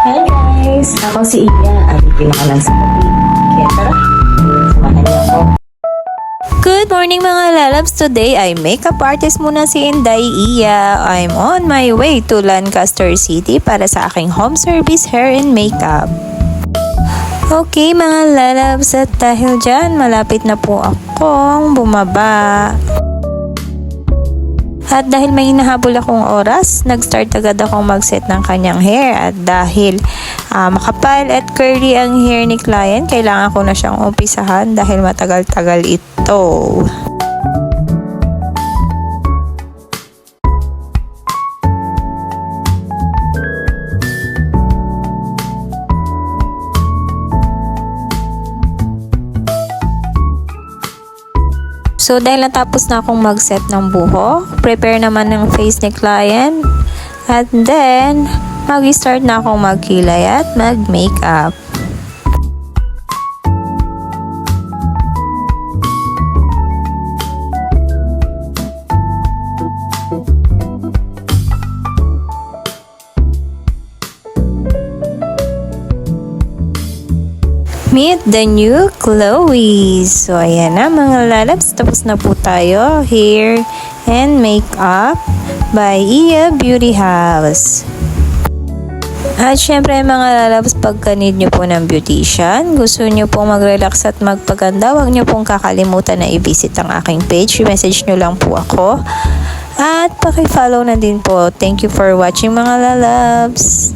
Hi guys! Ako si Iya. Alitin ako lang sa tabi. Kaya tara, samahan niyo ako. Good morning mga lalabs! Today ay makeup artist muna si Inday Iya. I'm on my way to Lancaster City para sa aking home service hair and makeup. Okay mga lalabs, at dahil dyan malapit na po akong bumaba. At dahil may hinahabol akong oras, nag-start agad akong mag-set ng kanyang hair. At dahil makapal at curly ang hair ni client, kailangan ko na siyang umpisahan dahil matagal-tagal ito. So dahil natapos na akong mag-set ng buhok, prepare naman ng face ni client, at then mag-start na akong magkilay at mag-makeup. Meet the new Chloe. So, ayan na mga lalabs. Tapos na po tayo. Hair and makeup by Iya Beauty House. At syempre mga lalabs, pagka need nyo po ng beautician, gusto nyo pong mag-relax at magpaganda, huwag nyo pong kakalimutan na i-visit ang aking page. Message nyo lang po ako. At paki-follow na din po. Thank you for watching mga lalabs.